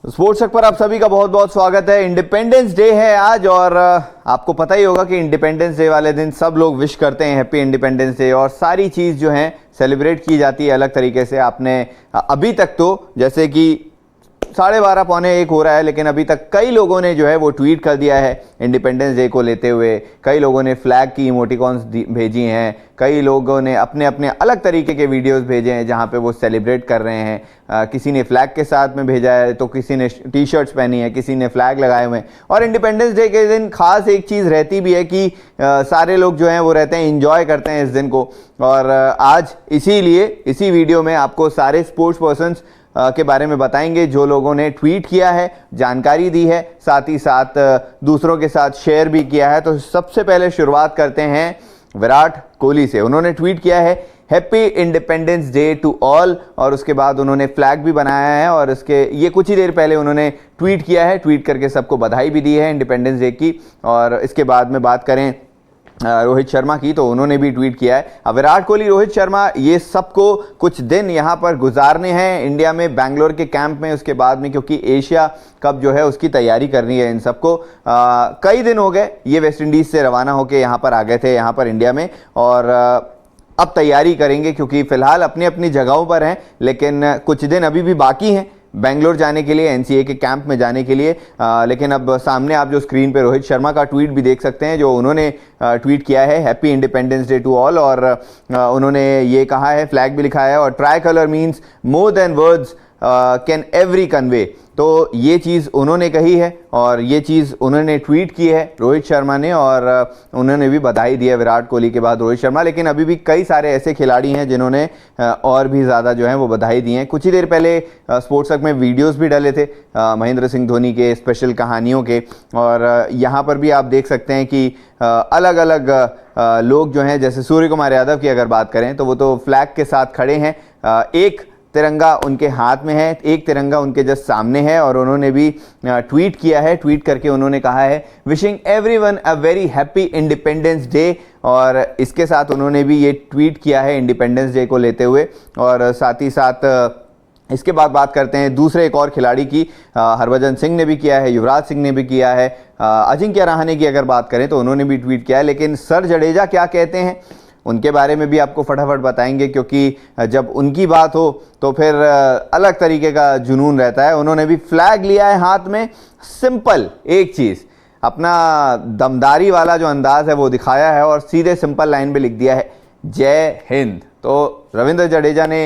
Sports तक पर आप सभी का बहुत बहुत स्वागत है। इंडिपेंडेंस डे है आज और आपको पता ही होगा कि इंडिपेंडेंस डे वाले दिन सब लोग विश करते हैं हैप्पी इंडिपेंडेंस डे और सारी चीज़ जो है सेलिब्रेट की जाती है अलग तरीके से। आपने अभी तक तो जैसे कि 12:30 पौने 1 हो रहा है, लेकिन अभी तक कई लोगों ने जो है वो ट्वीट कर दिया है इंडिपेंडेंस डे को लेते हुए। कई लोगों ने फ्लैग की इमोटिकॉन्स भेजी हैं, कई लोगों ने अपने अपने अलग तरीके के वीडियोस भेजे हैं जहां पे वो सेलिब्रेट कर रहे हैं। किसी ने फ्लैग के साथ में भेजा है तो किसी ने टी शर्ट्स पहनी है, किसी ने फ्लैग लगाए हुए हैं। और इंडिपेंडेंस डे के दिन खास एक चीज़ रहती भी है कि सारे लोग जो हैं वो रहते हैं, इंजॉय करते हैं इस दिन को। और आज इसीलिए इसी वीडियो में आपको सारे स्पोर्ट्स पर्सन्स के बारे में बताएंगे जो लोगों ने ट्वीट किया है, जानकारी दी है, साथ ही साथ दूसरों के साथ शेयर भी किया है। तो सबसे पहले शुरुआत करते हैं विराट कोहली से। उन्होंने ट्वीट किया है happy independence day to all और उसके बाद उन्होंने फ्लैग भी बनाया है और ये कुछ ही देर पहले उन्होंने ट्वीट किया है। ट्वीट करके सबको बधाई भी दी है इंडिपेंडेंस डे की। और इसके बाद में बात करें रोहित शर्मा की, तो उन्होंने भी ट्वीट किया है। अब विराट कोहली, रोहित शर्मा, ये सबको कुछ दिन यहाँ पर गुजारने हैं इंडिया में, बैंगलोर के कैंप में, उसके बाद में क्योंकि एशिया कप जो है उसकी तैयारी करनी है इन सबको। कई दिन हो गए ये वेस्ट इंडीज़ से रवाना होकर यहाँ पर आ गए थे, यहाँ पर इंडिया में, और अब तैयारी करेंगे क्योंकि फ़िलहाल अपनी अपनी जगहों पर हैं, लेकिन कुछ दिन अभी भी बाकी हैं बेंगलोर जाने के लिए, एनसीए के कैंप में जाने के लिए। लेकिन अब सामने आप जो स्क्रीन पे रोहित शर्मा का ट्वीट भी देख सकते हैं जो उन्होंने ट्वीट किया है happy independence day to all. और उन्होंने ये कहा है, फ्लैग भी लिखा है, और try colour means more than words can every convey. तो ये चीज़ उन्होंने कही है और ये चीज़ उन्होंने ट्वीट की है रोहित शर्मा ने, और उन्होंने भी बधाई दी है विराट कोहली के बाद रोहित शर्मा। लेकिन अभी भी कई सारे ऐसे खिलाड़ी हैं जिन्होंने और भी ज़्यादा जो है वो बधाई दी हैं। कुछ ही देर पहले स्पोर्ट्स तक में वीडियोस भी डाले थे महेंद्र सिंह धोनी के स्पेशल कहानियों के, और यहाँ पर भी आप देख सकते हैं कि अलग अलग लोग जो हैं, जैसे सूर्य कुमार यादव की अगर बात करें तो वो तो फ्लैग के साथ खड़े हैं। एक तिरंगा उनके हाथ में है, एक तिरंगा उनके जस्ट सामने है, और उन्होंने भी ट्वीट किया है। ट्वीट करके उन्होंने कहा है wishing everyone a very happy independence day, और इसके साथ उन्होंने भी ये ट्वीट किया है इंडिपेंडेंस डे को लेते हुए। और साथ ही साथ इसके बाद बात करते हैं दूसरे एक और खिलाड़ी की। हरभजन सिंह ने भी किया है, युवराज सिंह ने भी किया है, अजिंक्य रहाणे की अगर बात करें तो उन्होंने भी ट्वीट किया है। लेकिन सर जडेजा क्या कहते हैं उनके बारे में भी आपको फटाफट बताएंगे, क्योंकि जब उनकी बात हो तो फिर अलग तरीके का जुनून रहता है। उन्होंने भी फ्लैग लिया है हाथ में, सिंपल एक चीज़, अपना दमदारी वाला जो अंदाज है वो दिखाया है और सीधे सिंपल लाइन पे लिख दिया है जय हिंद। तो रविंद्र जडेजा ने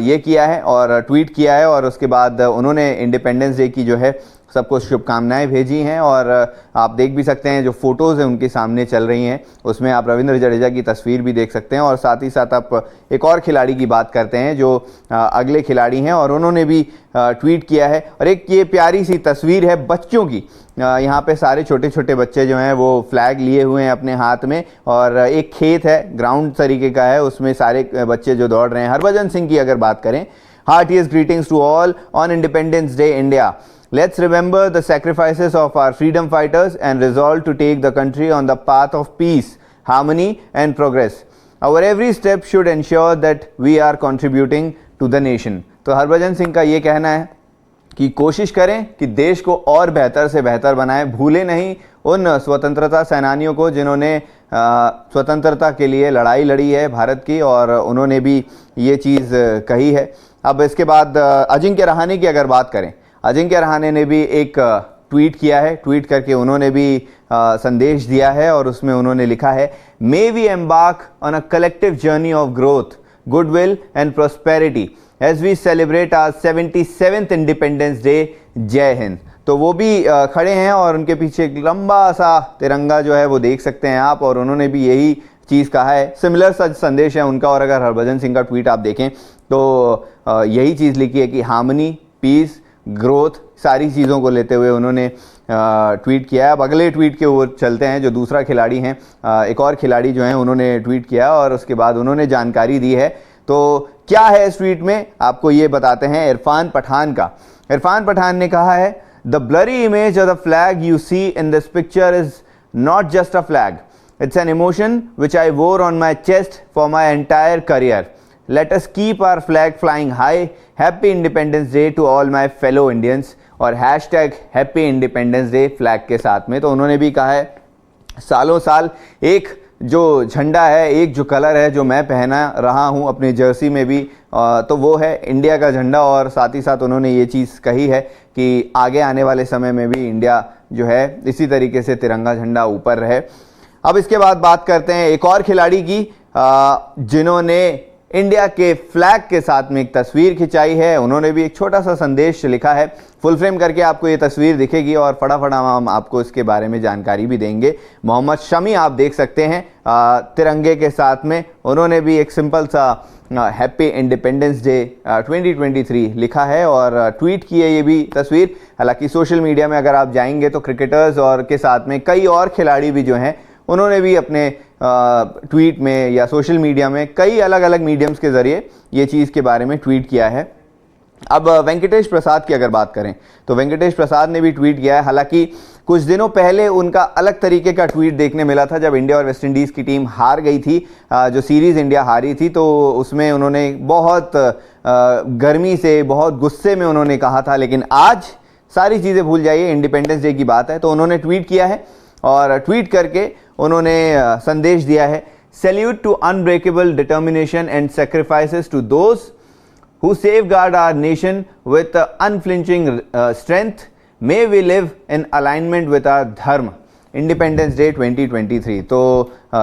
ये किया है और ट्वीट किया है, और उसके बाद उन्होंने इंडिपेंडेंस डे की जो है सबको शुभकामनाएं भेजी हैं। और आप देख भी सकते हैं जो फोटोज़ हैं उनके सामने चल रही हैं, उसमें आप रविंद्र जडेजा की तस्वीर भी देख सकते हैं। और साथ ही साथ आप एक और खिलाड़ी की बात करते हैं जो अगले खिलाड़ी हैं, और उन्होंने भी ट्वीट किया है। और एक ये प्यारी सी तस्वीर है बच्चों की, यहाँ पे सारे छोटे छोटे बच्चे जो हैं वो फ्लैग लिए हुए हैं अपने हाथ में, और एक खेत है, ग्राउंड तरीके का है, उसमें सारे बच्चे जो दौड़ रहे हैं। हरभजन सिंह की अगर बात करें, heartiest greetings to all on Independence Day India. Let's remember the sacrifices of our freedom fighters and resolve to take the country on the path of peace, harmony and progress. Our every step should ensure that we are contributing to the nation. तो हरभजन सिंह का ये कहना है कि कोशिश करें कि देश को और बेहतर से बेहतर बनाएं, भूलें नहीं उन स्वतंत्रता सेनानियों को जिन्होंने स्वतंत्रता के लिए लड़ाई लड़ी है भारत की, और उन्होंने भी ये चीज़ कही है। अब इसके बाद अजिंक्य रहाणे की अगर बात करें, अजिंक्य रहाणे ने भी एक ट्वीट किया है। ट्वीट करके उन्होंने भी संदेश दिया है, और उसमें उन्होंने लिखा है may we embark on a collective journey of growth, goodwill and prosperity as we celebrate our 77th Independence Day, Jai Hind. तो वो भी खड़े हैं और उनके पीछे एक लंबा सा तिरंगा जो है वो देख सकते हैं आप, और उन्होंने भी यही चीज़ कहा है। सिमिलर सा संदेश है उनका, और अगर हरभजन सिंह का ट्वीट आप देखें तो यही चीज़ लिखी है कि हार्मनी, पीस, ग्रोथ, सारी चीज़ों को लेते हुए उन्होंने ट्वीट किया है। अब अगले ट्वीट के ऊपर चलते हैं जो दूसरा खिलाड़ी हैं, एक और खिलाड़ी जो हैं उन्होंने ट्वीट किया और उसके बाद उन्होंने जानकारी दी है। तो क्या है इस ट्वीट में आपको ये बताते हैं इरफान पठान का। इरफान पठान ने कहा है the blurry image of the flag you see in this picture is not just a flag, it's an emotion which I wore on my chest for my entire career. Let us keep our flag flying high, happy independence day to all my fellow Indians, और hashtag happy independence day flag के साथ में। तो उन्होंने भी कहा है सालों साल एक जो झंडा है, एक जो कलर है जो मैं पहना रहा हूं अपनी जर्सी में भी, तो वो है इंडिया का झंडा। और साथ ही साथ उन्होंने ये चीज़ कही है कि आगे आने वाले समय में भी इंडिया जो है इसी तरीके से तिरंगा झंडा ऊपर रहे। अब इसके बाद बात करते हैं एक और खिलाड़ी की जिन्होंने इंडिया के फ्लैग के साथ में एक तस्वीर खिंचाई है। उन्होंने भी एक छोटा सा संदेश लिखा है, फुल फ्रेम करके आपको ये तस्वीर दिखेगी और फटाफट हम आपको इसके बारे में जानकारी भी देंगे। मोहम्मद शमी आप देख सकते हैं तिरंगे के साथ में, उन्होंने भी एक सिंपल सा हैप्पी इंडिपेंडेंस डे 2023 लिखा है और ट्वीट की है ये भी तस्वीर। हालांकि सोशल मीडिया में अगर आप जाएंगे तो क्रिकेटर्स और के साथ में कई और खिलाड़ी भी जो हैं उन्होंने भी अपने ट्वीट में या सोशल मीडिया में कई अलग अलग मीडियम्स के ज़रिए ये चीज़ के बारे में ट्वीट किया है। अब वेंकटेश प्रसाद की अगर बात करें तो वेंकटेश प्रसाद ने भी ट्वीट किया है। हालांकि कुछ दिनों पहले उनका अलग तरीके का ट्वीट देखने मिला था जब इंडिया और वेस्ट इंडीज़ की टीम हार गई थी, जो सीरीज़ इंडिया हारी थी, तो उसमें उन्होंने बहुत गर्मी से बहुत गुस्से में उन्होंने कहा था। लेकिन आज सारी चीज़ें भूल जाइए, इंडिपेंडेंस डे की बात है, तो उन्होंने ट्वीट किया है और ट्वीट करके उन्होंने संदेश दिया है, salute to unbreakable determination and sacrifices to those who safeguard our nation with unflinching strength. May we live in alignment with our dharma. Independence day 2023। तो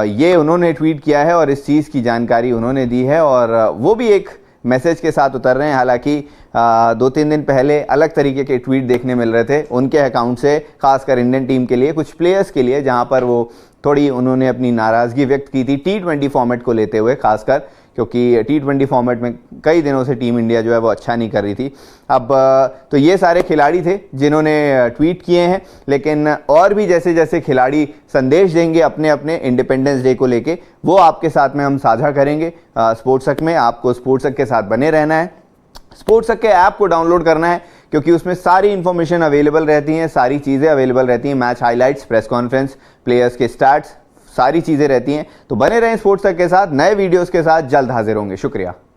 ये उन्होंने ट्वीट किया है और इस चीज़ की जानकारी उन्होंने दी है और वो भी एक मैसेज के साथ उतर रहे हैं। हालांकि 2-3 दिन पहले अलग तरीके के ट्वीट देखने मिल रहे थे उनके अकाउंट से, खासकर इंडियन टीम के लिए, कुछ प्लेयर्स के लिए, जहां पर वो थोड़ी उन्होंने अपनी नाराज़गी व्यक्त की थी T20 फॉर्मेट को लेते हुए, खासकर क्योंकि T20 फॉर्मेट में कई दिनों से टीम इंडिया जो है वो अच्छा नहीं कर रही थी। अब तो ये सारे खिलाड़ी थे जिन्होंने ट्वीट किए हैं, लेकिन और भी जैसे जैसे खिलाड़ी संदेश देंगे अपने अपने इंडिपेंडेंस डे को लेके, वो आपके साथ में हम साझा करेंगे स्पोर्ट्सहक में। आपको स्पोर्ट्सहक के साथ बने रहना है, स्पोर्ट्सहक के ऐप को डाउनलोड करना है क्योंकि उसमें सारी इन्फॉर्मेशन अवेलेबल रहती हैं, सारी चीज़ें अवेलेबल रहती हैं, match highlights, press conference, players के स्टैट्स, सारी चीज़ें रहती हैं। तो बने रहें स्पोर्ट्सहक के साथ, नए वीडियोस के साथ जल्द हाजिर होंगे। शुक्रिया।